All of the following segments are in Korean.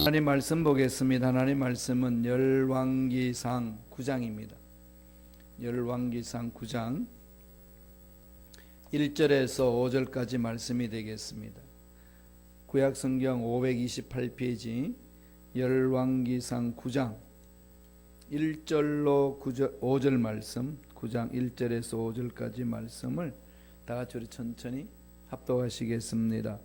하나님 말씀 보겠습니다. 하나님 말씀은 열왕기상 9장입니다. 열왕기상 9장 1절에서 5절까지 말씀이 되겠습니다. 구약성경 528페이지 열왕기상 9장 1절로 5절 말씀, 9장 1절에서 5절까지 말씀을 다 같이 우리 천천히 합독하시겠습니다.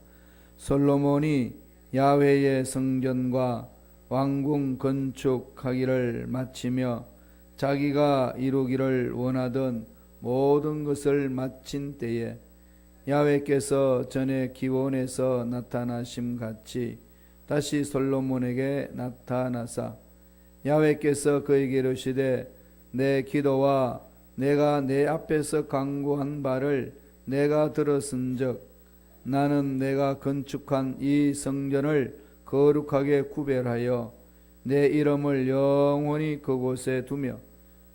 솔로몬이 야훼의 성전과 왕궁 건축하기를 마치며 자기가 이루기를 원하던 모든 것을 마친 때에 야훼께서 전에 기원에서 나타나심 같이 다시 솔로몬에게 나타나사 야훼께서 그에게 이르시되 내 기도와 내가 내 앞에서 간구한 바를 내가 들었은즉 나는 내가 건축한 이 성전을 거룩하게 구별하여 내 이름을 영원히 그곳에 두며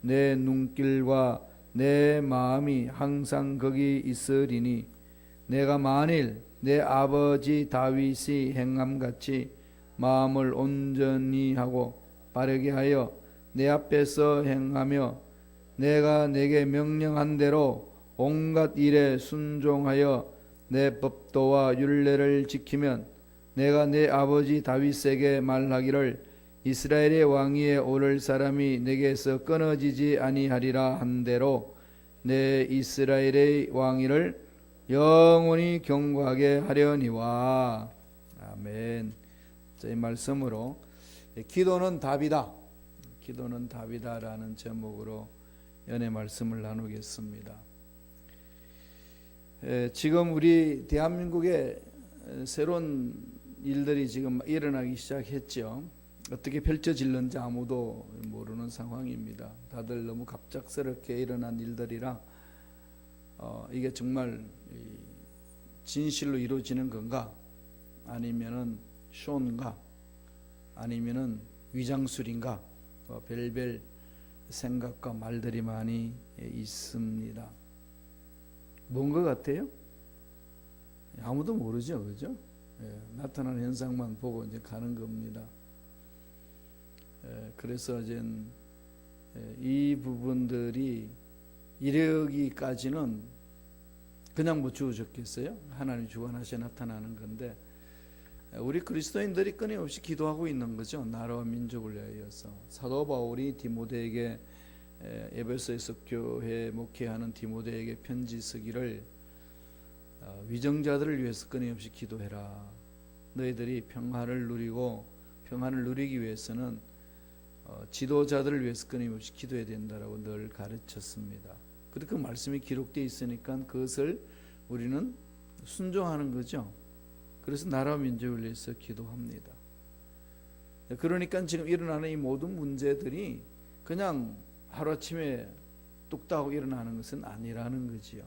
내 눈길과 내 마음이 항상 거기 있으리니 내가 만일 내 아버지 다윗이 행함같이 마음을 온전히 하고 바르게 하여 내 앞에서 행하며 내가 내게 명령한 대로 온갖 일에 순종하여 내 법도와 율례를 지키면 내가 내 아버지 다윗에게 말하기를 이스라엘의 왕위에 오를 사람이 내게서 끊어지지 아니하리라 한 대로 내 이스라엘의 왕위를 영원히 경고하게 하려니와. 아멘. 이 말씀으로 기도는 답이다, 기도는 답이다라는 제목으로 연애 말씀을 나누겠습니다. 지금 우리 대한민국에 새로운 일들이 지금 일어나기 시작했죠. 어떻게 펼쳐질는지 아무도 모르는 상황입니다. 다들 너무 갑작스럽게 일어난 일들이라 이게 정말 진실로 이루어지는 건가, 아니면은 쇼인가, 아니면은 위장술인가, 별별 생각과 말들이 많이 있습니다. 뭔 것 같아요? 아무도 모르죠, 그죠? 나타나는 현상만 보고 이제 가는 겁니다. 그래서 이제 이 부분들이 이르기까지는 그냥 뭐 주어졌겠어요? 하나님 주관하셔 나타나는 건데, 우리 그리스도인들이 끊임없이 기도하고 있는 거죠. 나라와 민족을 위하여서. 사도 바울이 디모데에게 에베소에서 교회 목회하는 디모데에게 편지 쓰기를 위정자들을 위해서 끊임없이 기도해라. 너희들이 평화를 누리고 평화를 누리기 위해서는 지도자들을 위해서 끊임없이 기도해야 된다라고 늘 가르쳤습니다. 그리고 그 말씀이 기록되어 있으니까 그것을 우리는 순종하는 거죠. 그래서 나라와 민족을 위해서 기도합니다. 그러니까 지금 일어나는 이 모든 문제들이 그냥 하루아침에 뚝딱 일어나는 것은 아니라는 거지요.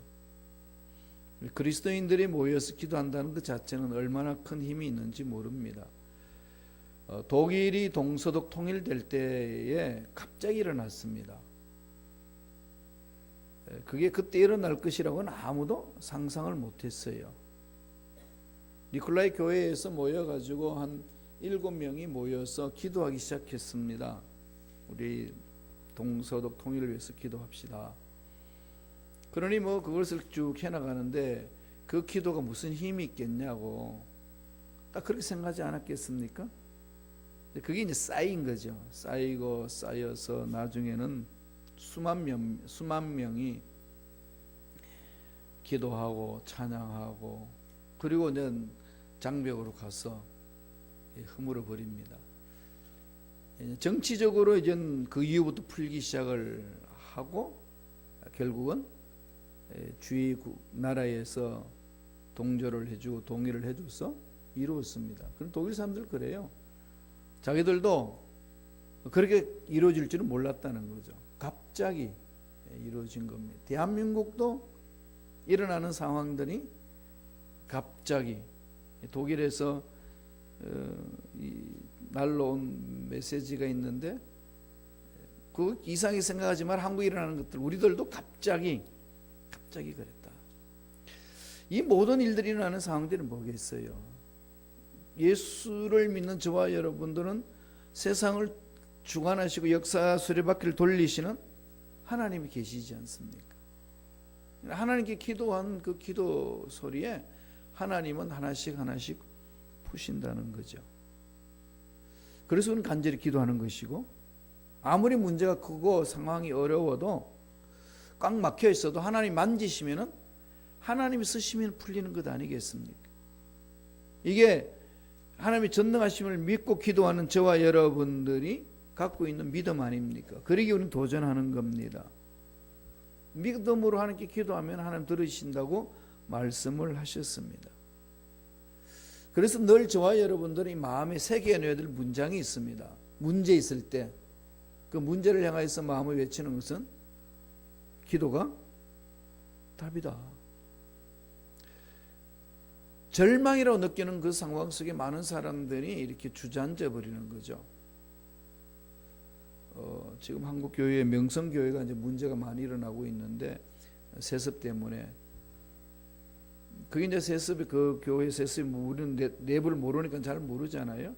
그리스도인들이 모여서 기도한다는 것 자체는 얼마나 큰 힘이 있는지 모릅니다. 독일이 동서독 통일될 때에 갑자기 일어났습니다. 그게 그때 일어날 것이라고는 아무도 상상을 못했어요. 니콜라이 교회에서 모여가지고 한 7명이 모여서 기도하기 시작했습니다. 우리 동서독 통일을 위해서 기도합시다. 그러니 뭐 그것을 쭉 해나가는데 그 기도가 무슨 힘이 있겠냐고 딱 그렇게 생각하지 않았겠습니까? 그게 이제 쌓인 거죠. 쌓이고 쌓여서 나중에는 수만 명이 기도하고 찬양하고 그리고 이제 장벽으로 가서 허물어 버립니다. 정치적으로 이제 그 이후부터 풀기 시작을 하고 결국은 주위 나라에서 동조를 해주고 동의를 해줘서 이루었습니다. 그럼 독일 사람들 그래요. 자기들도 그렇게 이루어질 줄은 몰랐다는 거죠. 갑자기 이루어진 겁니다. 대한민국도 일어나는 상황들이 갑자기 독일에서 날라온 메시지가 있는데 그 이상하게 생각하지만 한국에 일어나는 것들 우리들도 갑자기 그랬다. 이 모든 일들이 일어나는 상황들은 뭐겠어요? 예수를 믿는 저와 여러분들은 세상을 주관하시고 역사 수레바퀴를 돌리시는 하나님이 계시지 않습니까? 하나님께 기도한 그 기도 소리에 하나님은 하나씩 하나씩 푸신다는 거죠. 그래서 우리는 간절히 기도하는 것이고, 아무리 문제가 크고 상황이 어려워도 꽉 막혀 있어도 하나님 만지시면은 하나님이 쓰시면 풀리는 것 아니겠습니까? 이게 하나님의 전능하심을 믿고 기도하는 저와 여러분들이 갖고 있는 믿음 아닙니까? 그러기 우리는 도전하는 겁니다. 믿음으로 하나님께 기도하면 하나님 들으신다고 말씀을 하셨습니다. 그래서 늘 저와 여러분들이 마음에 새겨놔야 될 문장이 있습니다. 문제 있을 때 그 문제를 향하여서 마음을 외치는 것은 기도가 답이다. 절망이라고 느끼는 그 상황 속에 많은 사람들이 이렇게 주저앉아 버리는 거죠. 지금 한국 교회의 명성교회가 이제 문제가 많이 일어나고 있는데, 세습 때문에. 그게 이제 세습이, 그 교회 세습이 우리는 내부를 모르니까 잘 모르잖아요.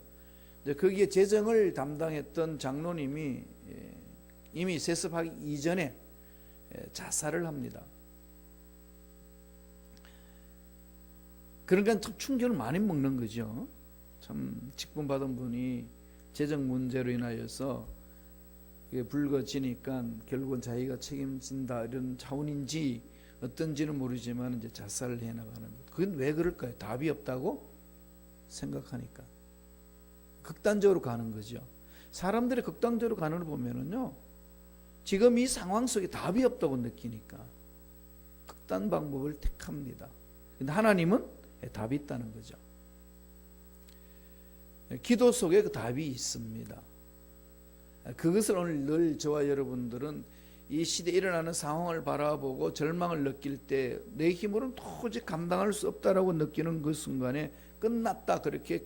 이제 거기에 재정을 담당했던 장로님이 이미 세습하기 이전에 자살을 합니다. 그러니까 참 충격을 많이 먹는 거죠. 참 직분받은 분이 재정 문제로 인하여서 이게 불거지니까 결국은 자기가 책임진다 이런 차원인지 어떤지는 모르지만 이제 자살을 해나가는 것. 그건 왜 그럴까요? 답이 없다고 생각하니까 극단적으로 가는 거죠. 사람들이 극단적으로 가는 걸 보면은요, 지금 이 상황 속에 답이 없다고 느끼니까 극단 방법을 택합니다. 근데 하나님은 답이 있다는 거죠. 기도 속에 그 답이 있습니다. 그것을 오늘 늘 저와 여러분들은 이 시대에 일어나는 상황을 바라보고 절망을 느낄 때 내 힘으로는 도저히 감당할 수 없다라고 느끼는 그 순간에 끝났다 그렇게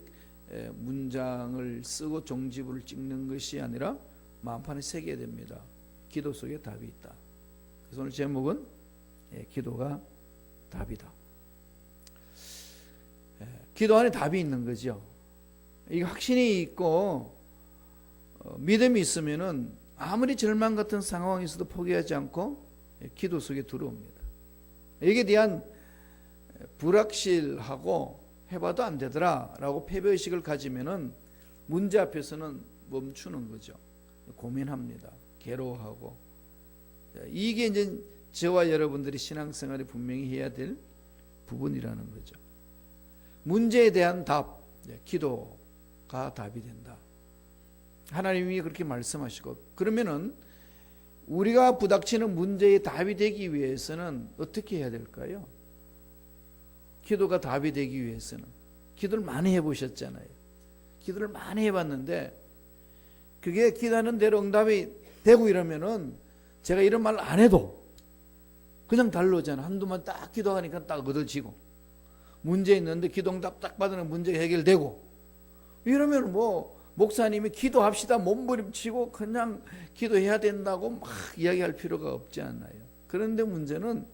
문장을 쓰고 종지부를 찍는 것이 아니라 마음판에 새겨야 됩니다. 기도 속에 답이 있다. 그래서 오늘 제목은 기도가 답이다. 기도 안에 답이 있는 거죠. 이게 확신이 있고 믿음이 있으면은 아무리 절망 같은 상황이 있어도 포기하지 않고 기도 속에 들어옵니다. 여기에 대한 불확실하고 해봐도 안 되더라라고 패배의식을 가지면은 문제 앞에서는 멈추는 거죠. 고민합니다. 괴로워하고. 이게 이제 저와 여러분들이 신앙생활에 분명히 해야 될 부분이라는 거죠. 문제에 대한 답, 기도가 답이 된다. 하나님이 그렇게 말씀하시고, 그러면은 우리가 부닥치는 문제의 답이 되기 위해서는 어떻게 해야 될까요? 기도가 답이 되기 위해서는 기도를 많이 해보셨잖아요. 기도를 많이 해봤는데 그게 기도하는 대로 응답이 되고 이러면은 제가 이런 말 안 해도 그냥 달라오잖아. 한두 번 딱 기도하니까 딱 얻어지고, 문제 있는데 기도 응답 딱 받으면 문제가 해결되고, 이러면 뭐 목사님이 기도합시다 몸부림치고 그냥 기도해야 된다고 막 이야기할 필요가 없지 않나요? 그런데 문제는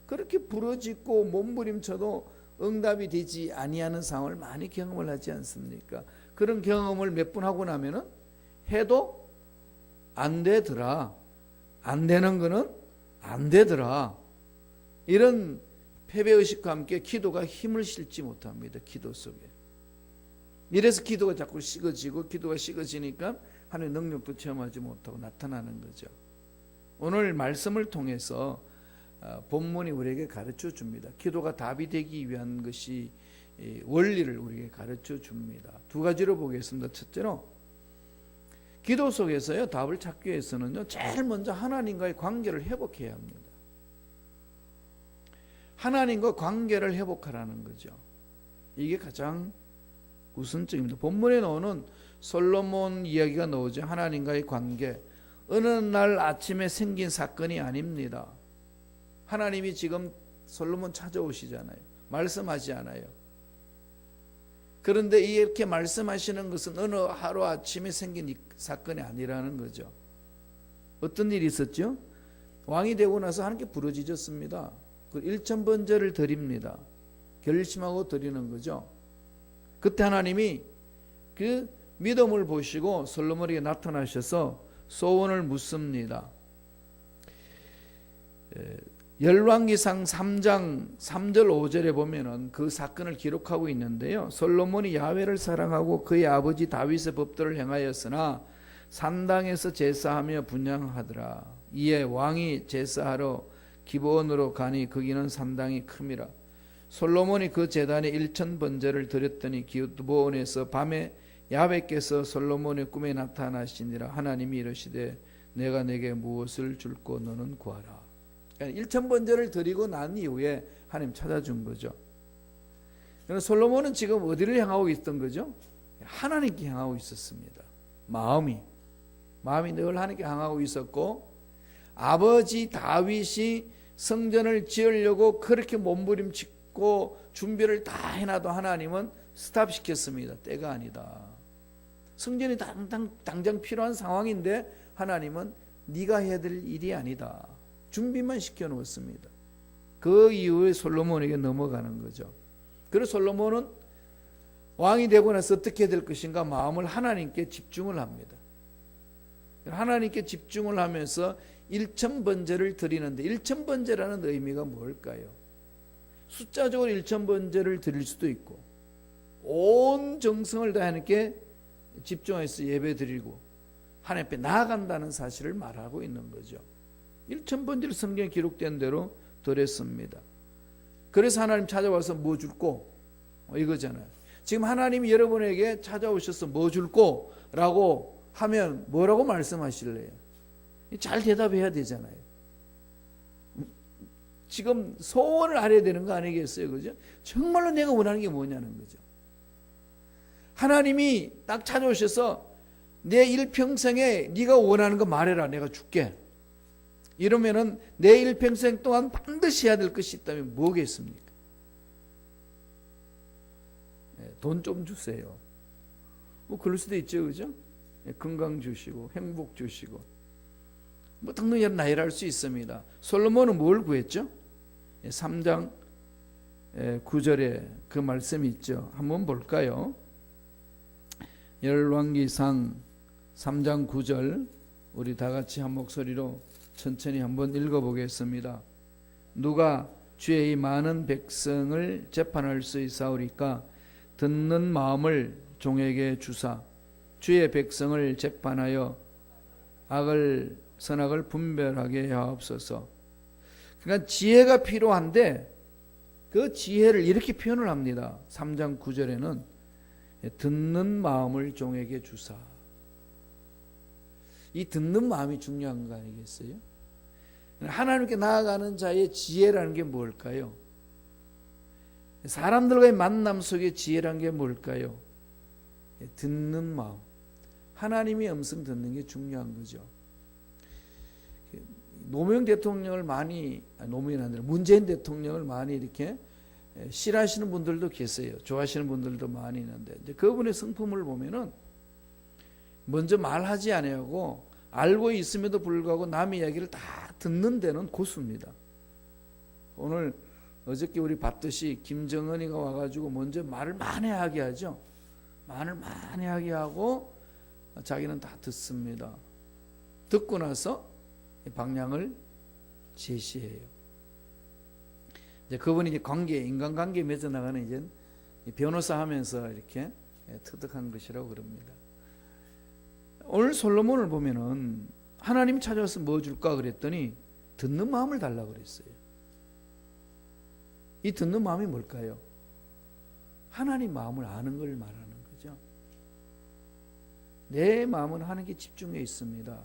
그렇게 부러지고 몸부림쳐도 응답이 되지 아니하는 상황을 많이 경험을 하지 않습니까? 그런 경험을 몇 번 하고 나면은 해도 안 되더라, 안 되는 거는 안 되더라, 이런 패배의식과 함께 기도가 힘을 실지 못합니다. 기도 속에. 이래서 기도가 자꾸 식어지고, 기도가 식어지니까 하나님의 능력도 체험하지 못하고 나타나는 거죠. 오늘 말씀을 통해서 본문이 우리에게 가르쳐 줍니다. 기도가 답이 되기 위한 것이 원리를 우리에게 가르쳐 줍니다. 두 가지로 보겠습니다. 첫째로, 기도 속에서요, 답을 찾기 위해서는요, 제일 먼저 하나님과의 관계를 회복해야 합니다. 하나님과 관계를 회복하라는 거죠. 이게 가장 우선적입니다. 본문에 나오는 솔로몬 이야기가 나오죠. 하나님과의 관계. 어느 날 아침에 생긴 사건이 아닙니다. 하나님이 지금 솔로몬 찾아오시잖아요. 말씀하지 않아요. 그런데 이렇게 말씀하시는 것은 어느 하루아침에 생긴 사건이 아니라는 거죠. 어떤 일이 있었죠? 왕이 되고 나서 하나님께 부르짖었습니다. 그 일천번제를 드립니다. 결심하고 드리는 거죠. 그때 하나님이 그 믿음을 보시고 솔로몬에게 나타나셔서 소원을 묻습니다. 열왕기상 3장 3절 5절에 보면은 그 사건을 기록하고 있는데요. 솔로몬이 야훼를 사랑하고 그의 아버지 다윗의 법도를 행하였으나 산당에서 제사하며 분향하더라. 이에 왕이 제사하러 기브온으로 가니 거기는 산당이 큼이라. 솔로몬이 그 제단에 1000번제를 드렸더니 기브온에서 밤에 야훼께서 솔로몬의 꿈에 나타나시니라. 하나님이 이르시되 내가 내게 무엇을 줄고 너는 구하라. 1000번제를 드리고 난 이후에 하나님 찾아준 거죠. 솔로몬은 지금 어디를 향하고 있던 거죠? 하나님께 향하고 있었습니다. 마음이 늘 하나님께 향하고 있었고, 아버지 다윗이 성전을 지으려고 그렇게 몸부림치고 준비를 다 해놔도 하나님은 스탑시켰습니다. 때가 아니다. 성전이 당장 필요한 상황인데 하나님은 네가 해야 될 일이 아니다. 준비만 시켜놓았습니다. 그 이후에 솔로몬에게 넘어가는 거죠. 그래서 솔로몬은 왕이 되고 나서 어떻게 될 것인가 마음을 하나님께 집중을 합니다. 하나님께 집중을 하면서 1000번제를 드리는데 1000번제라는 의미가 뭘까요? 숫자적으로 1000번제를 드릴 수도 있고 온 정성을 다해 하나님께 집중해서 예배 드리고 하나님 앞에 나아간다는 사실을 말하고 있는 거죠. 1000번제를 성경에 기록된 대로 드렸습니다. 그래서 하나님 찾아와서 뭐 줄꼬? 이거잖아요. 지금 하나님이 여러분에게 찾아오셔서 뭐 줄꼬? 라고 하면 뭐라고 말씀하실래요? 잘 대답해야 되잖아요. 지금 소원을 알아야 되는 거 아니겠어요? 그죠? 정말로 내가 원하는 게 뭐냐는 거죠. 하나님이 딱 찾아오셔서 내 일평생에 네가 원하는 거 말해라. 내가 줄게. 이러면은 내 일평생 동안 반드시 해야 될 것이 있다면 뭐겠습니까? 돈 좀 주세요. 뭐 그럴 수도 있죠, 그죠? 건강 주시고 행복 주시고 뭐 등등 여러 나열할 수 있습니다. 솔로몬은 뭘 구했죠? 3장 9절에 그 말씀이 있죠. 한번 볼까요? 열왕기상 3장 9절 우리 다 같이 한 목소리로 천천히 한번 읽어보겠습니다. 누가 주의 이 많은 백성을 재판할 수 있사오리까? 듣는 마음을 종에게 주사 주의 백성을 재판하여 선악을 분별하게 하옵소서. 그러니까 지혜가 필요한데 그 지혜를 이렇게 표현을 합니다. 3장 9절에는 듣는 마음을 종에게 주사. 이 듣는 마음이 중요한 거 아니겠어요? 하나님께 나아가는 자의 지혜라는 게 뭘까요? 사람들과의 만남 속의 지혜라는 게 뭘까요? 듣는 마음. 하나님의 음성 듣는 게 중요한 거죠. 노무현 대통령을 노무현 아니라 문재인 대통령을 많이 이렇게 싫어하시는 분들도 계세요. 좋아하시는 분들도 많이 있는데 이제 그분의 성품을 보면은 먼저 말하지 아니하고 알고 있음에도 불구하고 남의 이야기를 다 듣는 데는 고수입니다. 어저께 우리 봤듯이 김정은이가 와가지고 먼저 말을 많이 하게 하죠. 말을 많이 하게 하고 자기는 다 듣습니다. 듣고 나서 방향을 제시해요. 이제 그분이 이제 인간관계 맺어나가는 이제 변호사 하면서 이렇게 터득한 것이라고 그럽니다. 오늘 솔로몬을 보면은 하나님 찾아와서 뭐 줄까 그랬더니 듣는 마음을 달라고 그랬어요. 이 듣는 마음이 뭘까요? 하나님 마음을 아는 걸 말하는 거죠. 내 마음은 하나님께 집중해 있습니다.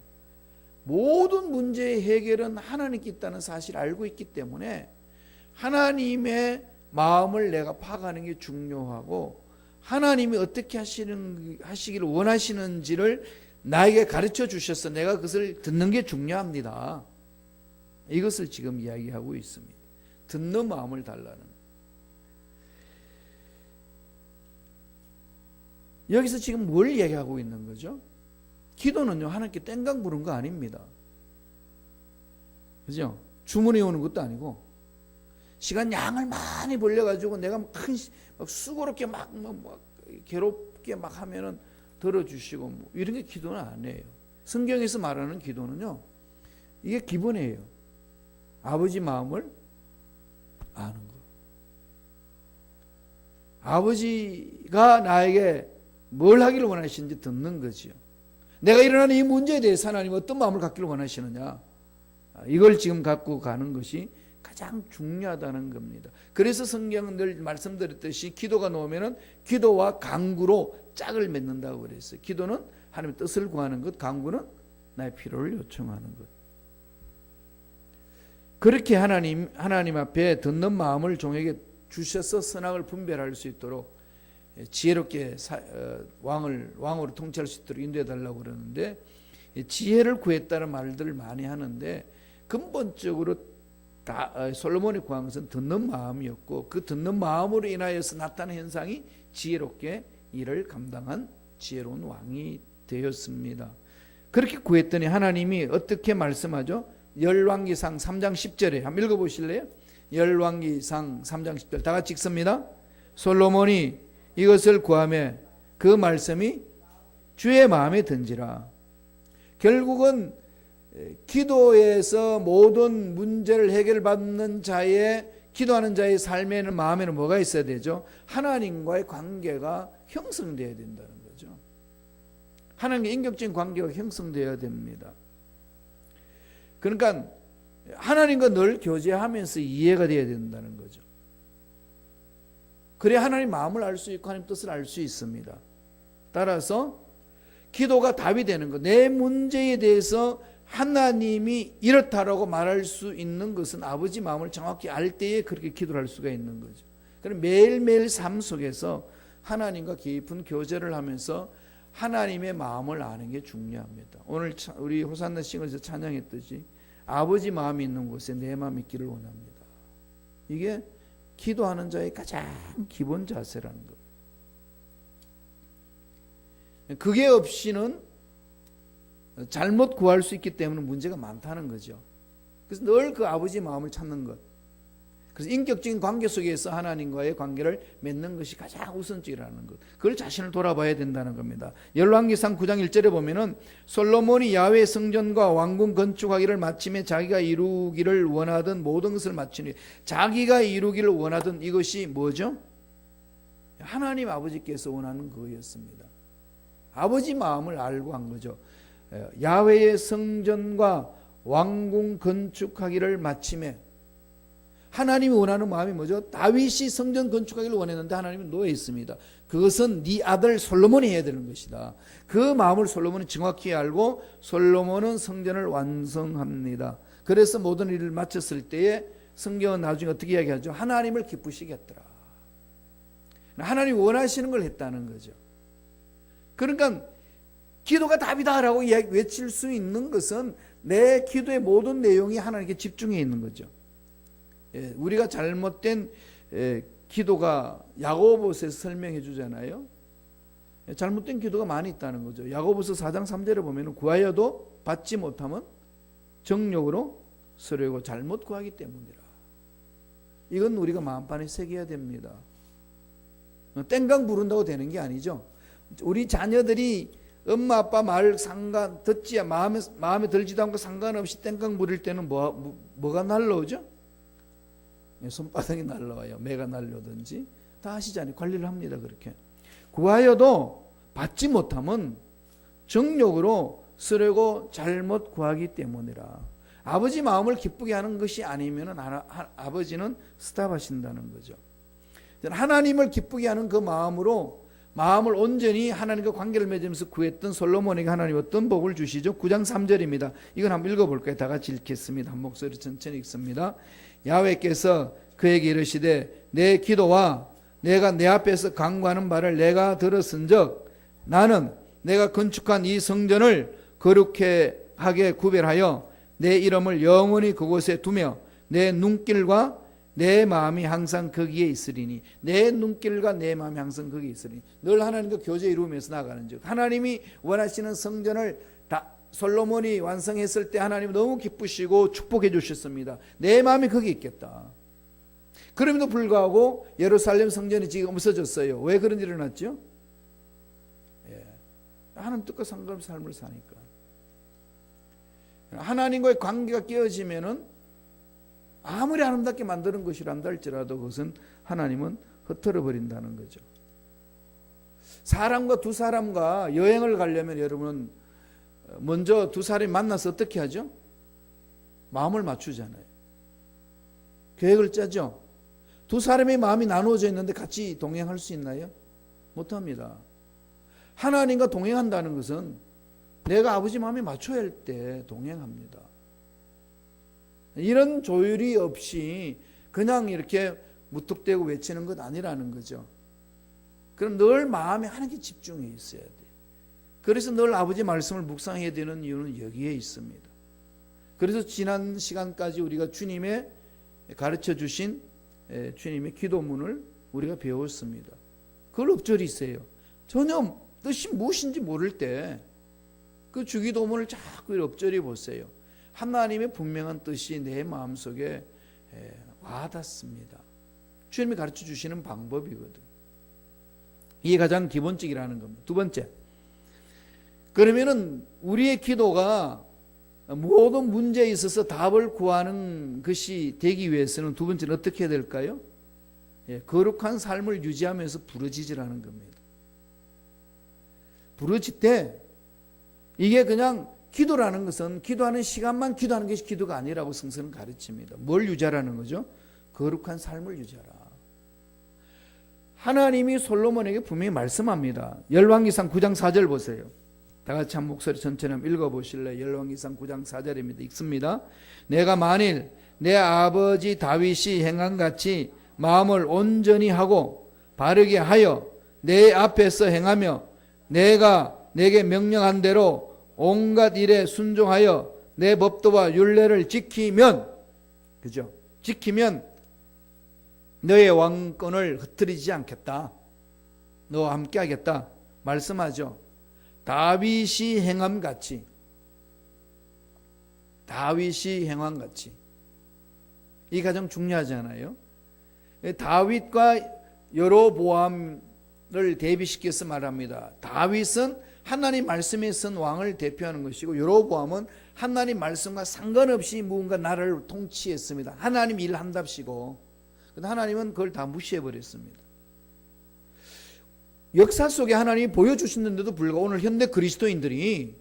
모든 문제의 해결은 하나님께 있다는 사실을 알고 있기 때문에 하나님의 마음을 내가 파악하는 게 중요하고 하나님이 어떻게 하시기를 원하시는지를 나에게 가르쳐 주셔서 내가 그것을 듣는 게 중요합니다. 이것을 지금 이야기하고 있습니다. 듣는 마음을 달라는. 여기서 지금 뭘 얘기하고 있는 거죠? 기도는요, 하나님께 땡강 부른 거 아닙니다. 그죠? 주문해 오는 것도 아니고, 시간 양을 많이 벌려가지고 내가 큰, 수고롭게 괴롭게 막 하면은 들어주시고 뭐 이런 게 기도는 아니에요. 성경에서 말하는 기도는요, 이게 기본이에요. 아버지 마음을 아는 거. 아버지가 나에게 뭘 하기를 원하시는지 듣는 거지요. 내가 일어나는 이 문제에 대해서 하나님 어떤 마음을 갖기를 원하시느냐, 이걸 지금 갖고 가는 것이 가장 중요하다는 겁니다. 그래서 성경은 늘 말씀드렸듯이 기도가 나오면은 기도와 간구로 짝을 맺는다고 그랬어요. 기도는 하나님의 뜻을 구하는 것, 간구는 나의 필요를 요청하는 것. 그렇게 하나님 앞에 듣는 마음을 종에게 주셔서 선악을 분별할 수 있도록 지혜롭게 왕으로 통치할 수 있도록 인도해 달라고 그러는데, 지혜를 구했다는 말들을 많이 하는데 근본적으로 솔로몬이 구한 것은 듣는 마음이었고, 그 듣는 마음으로 인하여서 나타난 현상이 지혜롭게 일을 감당한 지혜로운 왕이 되었습니다. 그렇게 구했더니 하나님이 어떻게 말씀하죠? 열왕기상 3장 10절에 한번 읽어보실래요? 열왕기상 3장 10절 다 같이 읽습니다. 솔로몬이 이것을 구하며 그 말씀이 주의 마음에 든지라. 결국은 기도에서 모든 문제를 해결받는 자의, 기도하는 자의 삶에는, 마음에는 뭐가 있어야 되죠? 하나님과의 관계가 형성되어야 된다는 거죠. 하나님과 인격적인 관계가 형성되어야 됩니다. 그러니까 하나님과 늘 교제하면서 이해가 되어야 된다는 거죠. 그래야 하나님 마음을 알 수 있고 하나님 뜻을 알 수 있습니다. 따라서 기도가 답이 되는 것, 내 문제에 대해서 하나님이 이렇다라고 말할 수 있는 것은 아버지 마음을 정확히 알 때에 그렇게 기도를 할 수가 있는 거죠. 그럼 매일매일 삶 속에서 하나님과 깊은 교제를 하면서 하나님의 마음을 아는 게 중요합니다. 오늘 우리 호산나 싱어에서 찬양했듯이 아버지 마음이 있는 곳에 내 마음이 있기를 원합니다. 이게 기도하는 자의 가장 기본 자세라는 거예요. 그게 없이는 잘못 구할 수 있기 때문에 문제가 많다는 거죠. 그래서 늘 그 아버지 마음을 찾는 것. 그래서 인격적인 관계 속에서 하나님과의 관계를 맺는 것이 가장 우선적이라는 것. 그걸 자신을 돌아봐야 된다는 겁니다. 열왕기상 9장 1절에 보면은 솔로몬이 야훼 성전과 왕궁 건축하기를 마침에 자기가 이루기를 원하던 모든 것을 마치니, 자기가 이루기를 원하던 이것이 뭐죠? 하나님 아버지께서 원하는 그거였습니다. 아버지 마음을 알고 한 거죠. 야훼의 성전과 왕궁 건축하기를 마침에, 하나님이 원하는 마음이 뭐죠? 다윗이 성전 건축하기를 원했는데 하나님이 노해 있습니다. 그것은 네 아들 솔로몬이 해야 되는 것이다. 그 마음을 솔로몬이 정확히 알고 솔로몬은 성전을 완성합니다. 그래서 모든 일을 마쳤을 때에 성경은 나중에 어떻게 이야기하죠? 하나님을 기쁘시겠더라. 하나님이 원하시는 걸 했다는 거죠. 그러니까 기도가 답이다라고 외칠 수 있는 것은 내 기도의 모든 내용이 하나님께 집중해 있는 거죠. 우리가 잘못된 기도가 야고보서에서 설명해 주잖아요. 잘못된 기도가 많이 있다는 거죠. 야고보서 4장 3절에 보면 구하여도 받지 못하면 정욕으로 서려고 잘못 구하기 때문이라. 이건 우리가 마음판에 새겨야 됩니다. 땡강 부른다고 되는 게 아니죠. 우리 자녀들이 엄마 아빠 말 듣지 마음에 들지도 않고 상관없이 땡깡 부릴 때는 뭐가 날라오죠? 손바닥이 날라와요. 매가 날려오든지 다 하시잖아요. 관리를 합니다. 그렇게 구하여도 받지 못하면 정욕으로 쓰려고 잘못 구하기 때문이라. 아버지 마음을 기쁘게 하는 것이 아니면 아버지는 스탑하신다는 거죠. 하나님을 기쁘게 하는 그 마음을 온전히 하나님과 관계를 맺으면서 구했던 솔로몬에게 하나님 어떤 복을 주시죠? 9장 3절입니다. 이건 한번 읽어볼까요? 다 같이 읽겠습니다. 한 목소리 천천히 읽습니다. 야훼께서 그에게 이르시되 내 기도와 내가 내 앞에서 간구하는 바를 내가 들었은즉 나는 내가 건축한 이 성전을 거룩하게 구별하여 내 이름을 영원히 그곳에 두며 내 눈길과 내 마음이 항상 거기에 있으리니, 내 눈길과 내 마음이 항상 거기에 있으리니. 늘 하나님과 교제 이루면서 나가는 즉, 하나님이 원하시는 성전을 솔로몬이 완성했을 때 하나님 너무 기쁘시고 축복해 주셨습니다. 내 마음이 거기 있겠다. 그럼에도 불구하고 예루살렘 성전이 지금 없어졌어요. 왜 그런 일이 일어났죠? 하나님 뜻과 상관없이 삶을 사니까. 하나님과의 관계가 깨어지면은 아무리 아름답게 만드는 것이란다 할지라도 그것은 하나님은 흩어져 버린다는 거죠. 사람과 두 사람과 여행을 가려면 여러분은 먼저 두 사람이 만나서 어떻게 하죠? 마음을 맞추잖아요. 계획을 짜죠. 두 사람의 마음이 나누어져 있는데 같이 동행할 수 있나요? 못합니다. 하나님과 동행한다는 것은 내가 아버지 마음에 맞춰야 할 때 동행합니다. 이런 조율이 없이 그냥 이렇게 무턱대고 외치는 것 아니라는 거죠. 그럼 늘 마음에 하나님께 집중해 있어야 돼요. 그래서 늘 아버지 말씀을 묵상해야 되는 이유는 여기에 있습니다. 그래서 지난 시간까지 우리가 주님의 가르쳐 주신 주님의 기도문을 우리가 배웠습니다. 그걸 엎조리세요. 전혀 뜻이 무엇인지 모를 때 그 주기도문을 자꾸 엎조리 보세요. 하나님의 분명한 뜻이 내 마음속에 와닿습니다. 주님이 가르쳐 주시는 방법이거든. 이게 가장 기본적이라는 겁니다. 두 번째, 그러면은 우리의 기도가 모든 문제에 있어서 답을 구하는 것이 되기 위해서는 두 번째는 어떻게 해야 될까요? 거룩한 삶을 유지하면서 부르짖으라는 겁니다. 부르짖 때 이게 그냥 기도라는 것은 기도하는 시간만 기도하는 것이 기도가 아니라고 성서는 가르칩니다. 뭘 유지하라는 거죠? 거룩한 삶을 유지하라. 하나님이 솔로몬에게 분명히 말씀합니다. 열왕기상 9장 4절 보세요. 다 같이 한 목소리 전체를 읽어보실래요? 열왕기상 9장 4절입니다. 읽습니다. 내가 만일 내 아버지 다윗이 행한 같이 마음을 온전히 하고 바르게 하여 내 앞에서 행하며 내가 내게 명령한 대로 온갖 일에 순종하여 내 법도와 율례를 지키면, 그죠? 지키면 너의 왕권을 흩뜨리지 않겠다. 너와 함께 하겠다. 말씀하죠. 다윗이 행함 같이. 다윗이 행함 같이. 이 가장 중요하잖아요. 다윗과 여로보암을 대비시켜서 말합니다. 다윗은 하나님 말씀에 선 왕을 대표하는 것이고 여로보암은 하나님 말씀과 상관없이 무언가 나라를 통치했습니다. 하나님 일한답시고 하나님은 그걸 다 무시해버렸습니다. 역사 속에 하나님이 보여주시는데도 불구하고 오늘 현대 그리스도인들이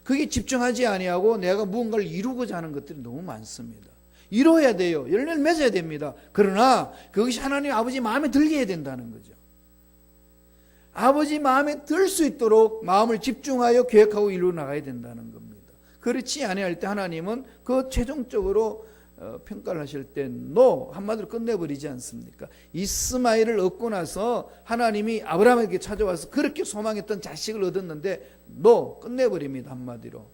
그게 집중하지 아니하고 내가 무언가를 이루고자 하는 것들이 너무 많습니다. 이루어야 돼요. 열매를 맺어야 됩니다. 그러나 그것이 하나님 아버지 마음에 들게 해야 된다는 거죠. 아버지 마음에 들 수 있도록 마음을 집중하여 계획하고 이루어 나가야 된다는 겁니다. 그렇지 아니할 때 하나님은 그 최종적으로 평가를 하실 때 NO 한마디로 끝내버리지 않습니까? 이스마엘을 얻고 나서 하나님이 아브라함에게 찾아와서 그렇게 소망했던 자식을 얻었는데 NO 끝내버립니다. 한마디로.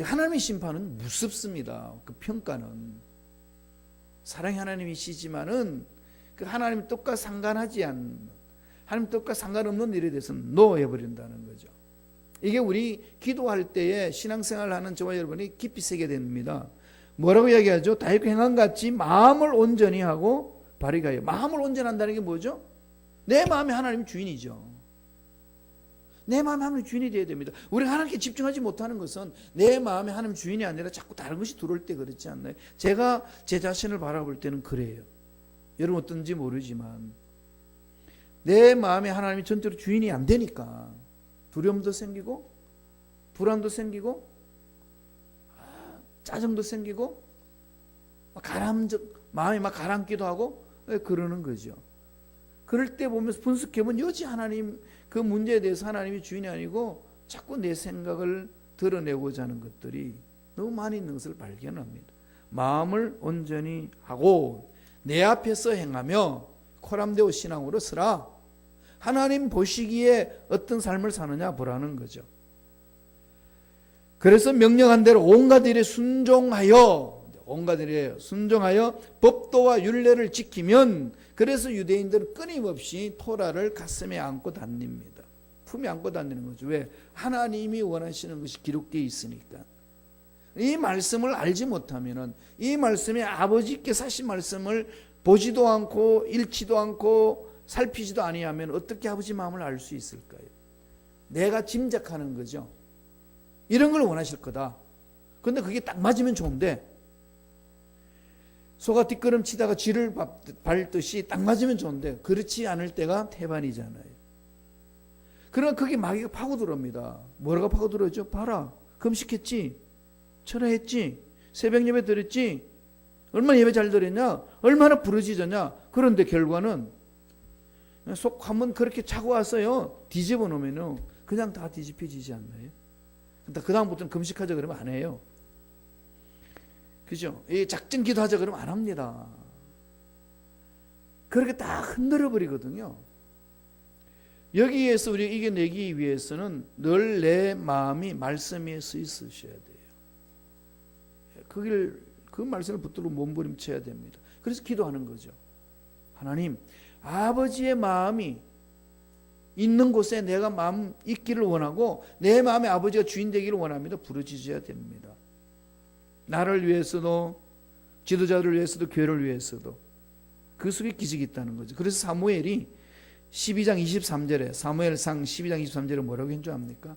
하나님의 심판은 무섭습니다. 그 평가는 사랑의 하나님이시지만은 그 하나님 뜻과 상관하지 않는, 하나님 뜻과 상관없는 일에 대해서는 NO 해버린다는 거죠. 이게 우리 기도할 때에 신앙생활을 하는 저와 여러분이 깊이 새게 됩니다. 뭐라고 이야기하죠? 다윗과 행한 같이 마음을 온전히 하고 바르게 하여. 마음을 온전한다는 게 뭐죠? 내 마음이 하나님 주인이죠. 내 마음이 하나님 주인이 되어야 됩니다. 우리가 하나님께 집중하지 못하는 것은 내 마음이 하나님 주인이 아니라 자꾸 다른 것이 들어올 때 그렇지 않나요? 제가 제 자신을 바라볼 때는 그래요. 여러분 어떤지 모르지만 내 마음에 하나님이 전적으로 주인이 안 되니까 두려움도 생기고 불안도 생기고 짜증도 생기고 마음이 막 가라앉기도 하고 그러는 거죠. 그럴 때 보면서 분석해보면 여지 하나님 그 문제에 대해서 하나님이 주인이 아니고 자꾸 내 생각을 드러내고자 하는 것들이 너무 많이 있는 것을 발견합니다. 마음을 온전히 하고 내 앞에서 행하며 코람데오 신앙으로 서라. 하나님 보시기에 어떤 삶을 사느냐 보라는 거죠. 그래서 명령한 대로 온갖 일에 순종하여 법도와 율례를 지키면, 그래서 유대인들은 끊임없이 토라를 가슴에 안고 다닙니다. 품에 안고 다니는 거죠. 왜? 하나님이 원하시는 것이 기록되어 있으니까. 이 말씀을 알지 못하면은, 이 말씀이 아버지께서 하신 말씀을 보지도 않고 읽지도 않고 살피지도 아니하면 어떻게 아버지 마음을 알 수 있을까요? 내가 짐작하는 거죠. 이런 걸 원하실 거다. 근데 그게 딱 맞으면 좋은데 소가 뒷걸음치다가 쥐를 밟듯이 딱 맞으면 좋은데 그렇지 않을 때가 태반이잖아요. 그러나 그게 마귀가 파고들어옵니다. 뭐라고 파고들어오죠? 봐라, 금식했지, 철회했지, 새벽 예배 드렸지, 얼마나 예배 잘 드렸냐, 얼마나 부르짖었냐. 그런데 결과는 속 한번 그렇게 차고 왔어요. 뒤집어 놓으면 그냥 다 뒤집혀지지 않나요? 그 다음부터는 금식하자 그러면 안 해요. 그죠? 이 작전 기도하자 그러면 안 합니다. 그렇게 다 흔들어 버리거든요. 여기에서 우리가 이겨내기 위해서는 늘 내 마음이 말씀 위에 서 있으셔야 돼요. 그 말씀을 붙들고 몸부림쳐야 됩니다. 그래서 기도하는 거죠. 하나님, 아버지의 마음이 있는 곳에 내가 마음 있기를 원하고 내 마음에 아버지가 주인 되기를 원합니다. 부르짖어야 됩니다. 나를 위해서도, 지도자를 위해서도, 교회를 위해서도. 그 속에 기적이 있다는 거죠. 그래서 사무엘이 12장 23절에, 사무엘상 12장 23절에 뭐라고 했는 줄 압니까?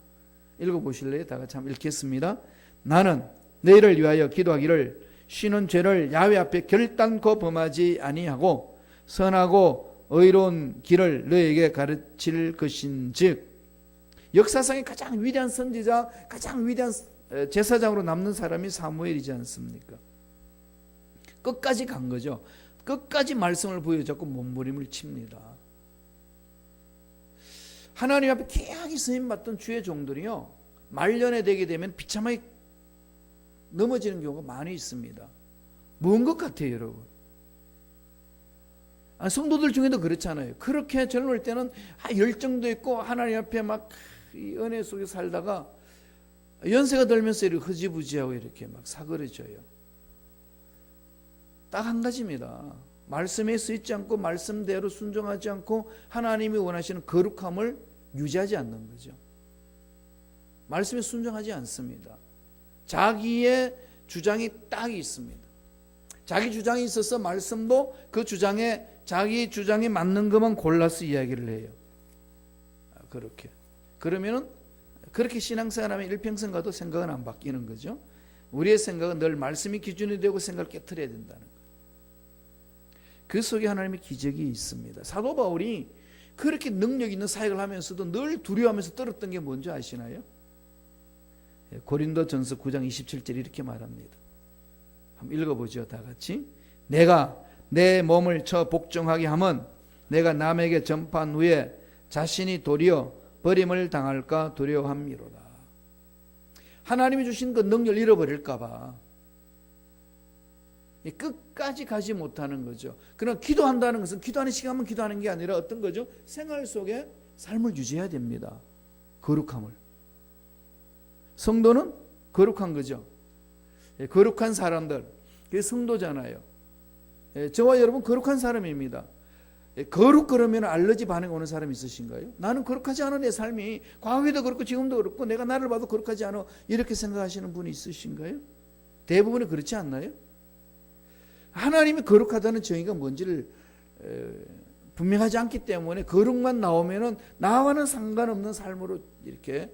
읽어보실래요? 다 같이 한번 읽겠습니다. 나는 너희를 위하여 기도하기를 쉬는 죄를 야훼 앞에 결단코 범하지 아니하고 선하고 의로운 길을 너희에게 가르칠 것인즉. 역사상의 가장 위대한 선지자, 가장 위대한 제사장으로 남는 사람이 사무엘이지 않습니까? 끝까지 간 거죠. 끝까지 말씀을 보여잡고 몸부림을 칩니다. 하나님 앞에 귀하게 쓰임받던 주의 종들이요, 말년에 되게 되면 비참하게 넘어지는 경우가 많이 있습니다. 뭔 것 같아요, 여러분? 성도들 중에도 그렇잖아요. 그렇게 젊을 때는 열정도 있고 하나님 앞에 막 이 은혜 속에 살다가 연세가 들면서 이렇게 흐지부지하고 이렇게 막 사그러져요. 딱 한 가지입니다. 말씀에 쓰이지 않고 말씀대로 순종하지 않고 하나님이 원하시는 거룩함을 유지하지 않는 거죠. 말씀에 순종하지 않습니다. 자기의 주장이 딱 있습니다. 자기 주장이 있어서 말씀도 그 주장에, 자기 주장에 맞는 것만 골라서 이야기를 해요. 그렇게. 그러면은 그렇게 신앙생활하면 일평생 가도 생각은 안 바뀌는 거죠. 우리의 생각은 늘 말씀이 기준이 되고 생각을 깨트려야 된다는 거예요. 그 속에 하나님의 기적이 있습니다. 사도 바울이 그렇게 능력 있는 사역을 하면서도 늘 두려워하면서 떨었던 게 뭔지 아시나요? 고린도전서 9장 27절 이렇게 말합니다. 한번 읽어보죠, 다 같이. 내가 내 몸을 쳐 복종하게 하면 내가 남에게 전파한 후에 자신이 도리어 버림을 당할까 두려워함이로다. 하나님이 주신 그 능력을 잃어버릴까 봐 끝까지 가지 못하는 거죠. 그러나 기도한다는 것은 기도하는 시간만 기도하는 게 아니라 어떤 거죠? 생활 속에 삶을 유지해야 됩니다. 거룩함을. 성도는 거룩한 거죠. 거룩한 사람들, 그게 성도잖아요. 저와 여러분 거룩한 사람입니다. 거룩 그러면 알러지 반응 오는 사람 있으신가요? 나는 거룩하지 않아, 내 삶이. 과거에도 그렇고 지금도 그렇고 내가 나를 봐도 거룩하지 않아, 이렇게 생각하시는 분이 있으신가요? 대부분이 그렇지 않나요? 하나님이 거룩하다는 정의가 뭔지를 분명하지 않기 때문에 거룩만 나오면은 나와는 상관없는 삶으로 이렇게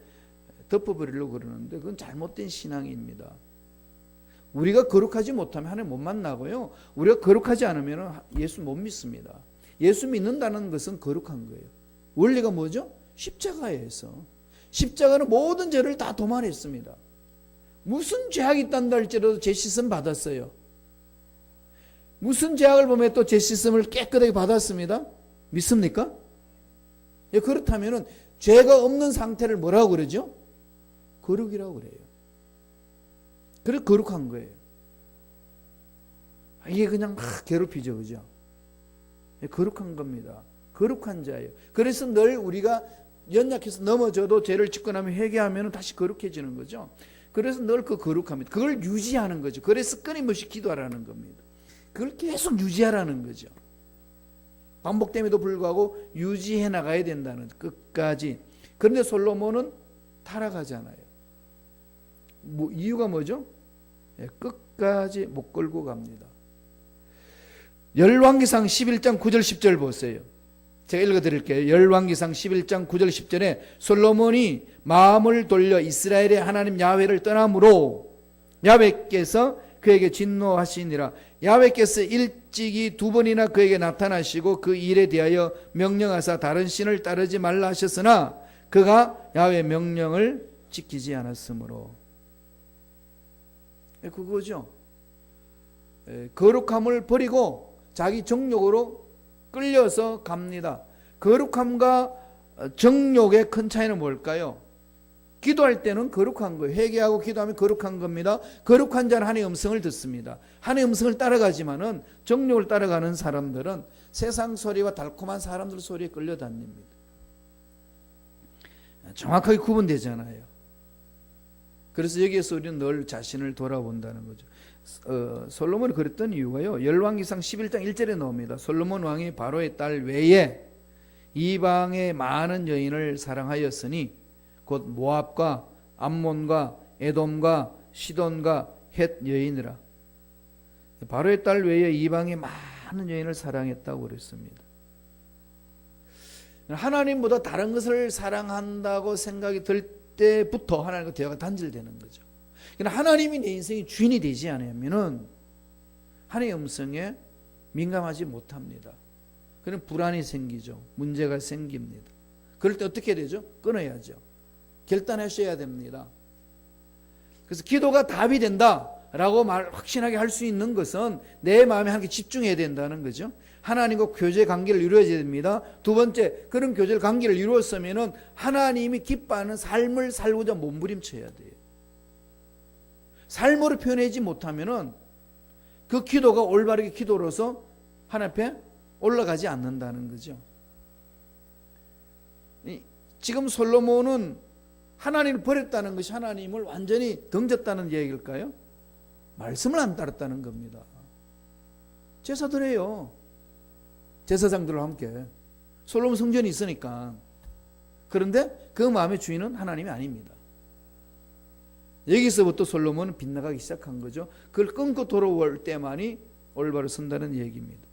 덮어버리려고 그러는데 그건 잘못된 신앙입니다. 우리가 거룩하지 못하면 하나님 못 만나고요, 우리가 거룩하지 않으면 예수 못 믿습니다. 예수 믿는다는 것은 거룩한 거예요. 원리가 뭐죠? 십자가에서. 십자가는 모든 죄를 다 도말했습니다. 무슨 죄악이 있단다 할지라도 죄 씻음 받았어요. 무슨 죄악을 보면 또 죄 씻음을 깨끗하게 받았습니다. 믿습니까? 예, 그렇다면 죄가 없는 상태를 뭐라고 그러죠? 거룩이라고 그래요. 그래 거룩한 거예요. 이게 그냥 막 괴롭히죠, 그죠? 거룩한 겁니다. 거룩한 자예요. 그래서 늘 우리가 연약해서 넘어져도 죄를 짓고 나면 회개하면 다시 거룩해지는 거죠. 그래서 늘 그 거룩합니다. 그걸 유지하는 거죠. 그래서 끊임없이 기도하라는 겁니다. 그걸 계속 유지하라는 거죠. 반복됨에도 불구하고 유지해 나가야 된다는, 끝까지. 그런데 솔로몬은 타락하잖아요. 이유가 뭐죠? 끝까지 못 끌고 갑니다. 열왕기상 11장 9절 10절 보세요. 제가 읽어드릴게요. 열왕기상 11장 9절 10절에 솔로몬이 마음을 돌려 이스라엘의 하나님 야훼를 떠남으로 야훼께서 그에게 진노하시니라. 야훼께서 일찍이 2번이나 그에게 나타나시고 그 일에 대하여 명령하사 다른 신을 따르지 말라 하셨으나 그가 야훼 명령을 지키지 않았으므로. 그거죠. 거룩함을 버리고 자기 정욕으로 끌려서 갑니다. 거룩함과 정욕의 큰 차이는 뭘까요? 기도할 때는 거룩한 거예요. 회개하고 기도하면 거룩한 겁니다. 거룩한 자는 하나님의 음성을 듣습니다. 하나님의 음성을 따라가지만은 정욕을 따라가는 사람들은 세상 소리와 달콤한 사람들 소리에 끌려다닙니다. 정확하게 구분되잖아요. 그래서 여기에서 우리는 늘 자신을 돌아본다는 거죠. 솔로몬이 그랬던 이유가요, 열왕기상 11장 1절에 나옵니다. 솔로몬 왕이 바로의 딸 외에 이방의 많은 여인을 사랑하였으니 곧 모압과 암몬과 에돔과 시돈과 헷 여인이라. 바로의 딸 외에 이방의 많은 여인을 사랑했다고 그랬습니다. 하나님보다 다른 것을 사랑한다고 생각이 들 때부터 하나님과 대화가 단절되는 거죠. 그러나 하나님이 내 인생의 주인이 되지 않으면은 하나님의 음성에 민감하지 못합니다. 그럼 불안이 생기죠. 문제가 생깁니다. 그럴 때 어떻게 되죠? 끊어야죠. 결단하셔야 됩니다. 그래서 기도가 답이 된다라고 확신하게 할 수 있는 것은 내 마음에 하나님께 집중해야 된다는 거죠. 하나님과 교제 관계를 이루어야 됩니다. 두 번째, 그런 교제 관계를 이루었으면은 하나님이 기뻐하는 삶을 살고자 몸부림쳐야 돼요. 삶으로 표현하지 못하면은 그 기도가 올바르게 기도로서 하나님 앞에 올라가지 않는다는 거죠. 지금 솔로몬은 하나님을 버렸다는 것이 하나님을 완전히 던졌다는 얘기일까요? 말씀을 안 따랐다는 겁니다. 제사드려요. 제사장들과 함께. 솔로몬 성전이 있으니까. 그런데 그 마음의 주인은 하나님이 아닙니다. 여기서부터 솔로몬은 빗나가기 시작한 거죠. 그걸 끊고 돌아올 때만이 올바로 선다는 얘기입니다.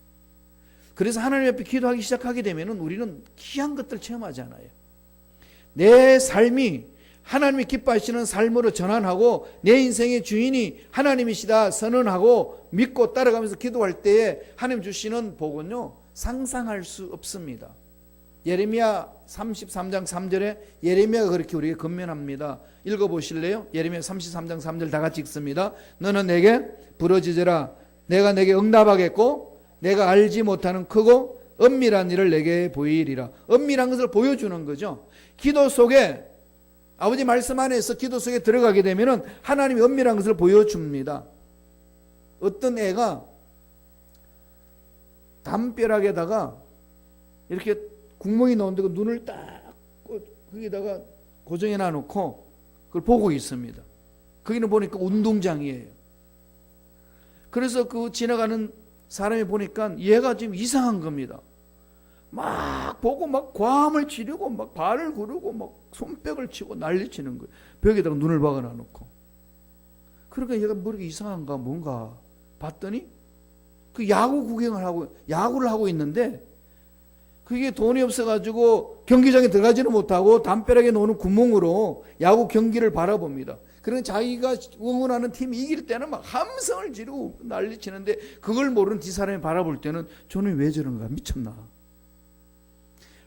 그래서 하나님 앞에 기도하기 시작하게 되면 우리는 귀한 것들 체험하잖아요. 내 삶이 하나님이 기뻐하시는 삶으로 전환하고 내 인생의 주인이 하나님이시다 선언하고 믿고 따라가면서 기도할 때에 하나님 주시는 복은요, 상상할 수 없습니다. 예레미야 33장 3절에 예레미야가 그렇게 우리에게 권면합니다. 읽어보실래요? 예레미야 33장 3절 다 같이 읽습니다. 너는 내게 부르짖으라. 내가 내게 응답하겠고 내가 알지 못하는 크고 은밀한 일을 내게 보이리라. 은밀한 것을 보여주는 거죠. 기도 속에 아버지 말씀 안에서 기도 속에 들어가게 되면 하나님이 은밀한 것을 보여줍니다. 어떤 애가 담벼락에다가 이렇게 구멍이 나오는데 그 눈을 딱 거기다가 고정해 놔놓고 그걸 보고 있습니다. 거기는 보니까 운동장이에요. 그래서 그 지나가는 사람이 보니까 얘가 지금 이상한 겁니다. 막 보고 막 과함을 지르고 막 발을 구르고 막 손뼉을 치고 난리치는 거예요. 벽에다가 눈을 박아 놔놓고. 그러니까 얘가 머리가 이상한가 뭔가 봤더니 그 야구 구경을 하고 야구를 하고 있는데 그게 돈이 없어가지고 경기장에 들어가지는 못하고 담벼락에 놓는 구멍으로 야구 경기를 바라봅니다. 그런 자기가 응원하는 팀이 이길 때는 막 함성을 지르고 난리치는데 그걸 모르는 뒷사람이 바라볼 때는 저는 왜 저런가 미쳤나.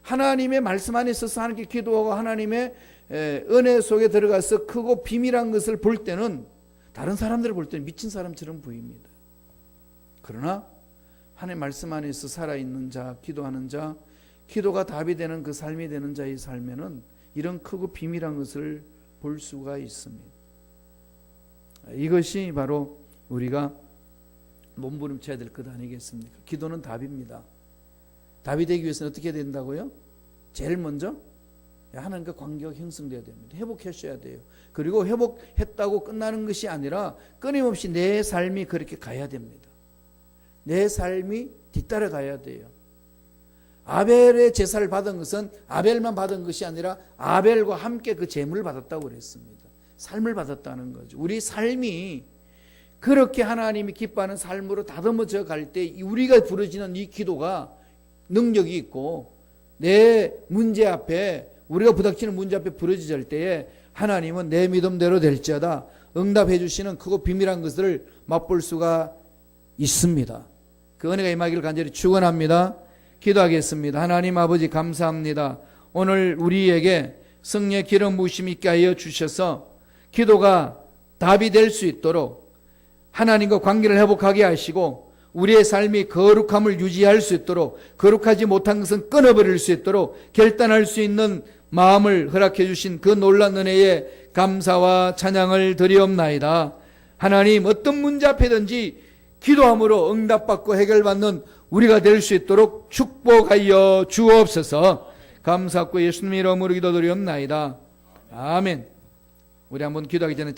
하나님의 말씀 안에 있어서 하나님께 기도하고 하나님의 은혜 속에 들어가서 크고 비밀한 것을 볼 때는 다른 사람들을 볼 때는 미친 사람처럼 보입니다. 그러나 하나님 말씀 안에 있어 살아있는 자, 기도하는 자, 기도가 답이 되는 그 삶이 되는 자의 삶에는 이런 크고 비밀한 것을 볼 수가 있습니다. 이것이 바로 우리가 몸부림쳐야 될 것 아니겠습니까? 기도는 답입니다. 답이 되기 위해서는 어떻게 된다고요? 제일 먼저 하나님과 관계가 형성돼야 됩니다. 회복하셔야 돼요. 그리고 회복했다고 끝나는 것이 아니라 끊임없이 내 삶이 그렇게 가야 됩니다. 내 삶이 뒤따라 가야 돼요. 아벨의 제사를 받은 것은 아벨만 받은 것이 아니라 아벨과 함께 그 제물을 받았다고 그랬습니다. 삶을 받았다는 거죠. 우리 삶이 그렇게 하나님이 기뻐하는 삶으로 다듬어져 갈 때 우리가 부르짖는 이 기도가 능력이 있고 내 문제 앞에, 우리가 부닥치는 문제 앞에 부러지질 때에 하나님은 내 믿음대로 될지어다 응답해 주시는 크고 비밀한 것을 맛볼 수가 있습니다. 그 은혜가 임하기를 간절히 축원합니다. 기도하겠습니다. 하나님 아버지 감사합니다. 오늘 우리에게 성령의 기름 부으심 있게 하여 주셔서 기도가 답이 될 수 있도록 하나님과 관계를 회복하게 하시고 우리의 삶이 거룩함을 유지할 수 있도록, 거룩하지 못한 것은 끊어버릴 수 있도록 결단할 수 있는 마음을 허락해 주신 그 놀라운 은혜에 감사와 찬양을 드리옵나이다. 하나님, 어떤 문제 앞에든지 기도함으로 응답받고 해결받는 우리가 될 수 있도록 축복하여 주옵소서. 감사하고 예수님 이름으로 기도드리옵나이다. 아멘. 우리 한번 기도하기 전에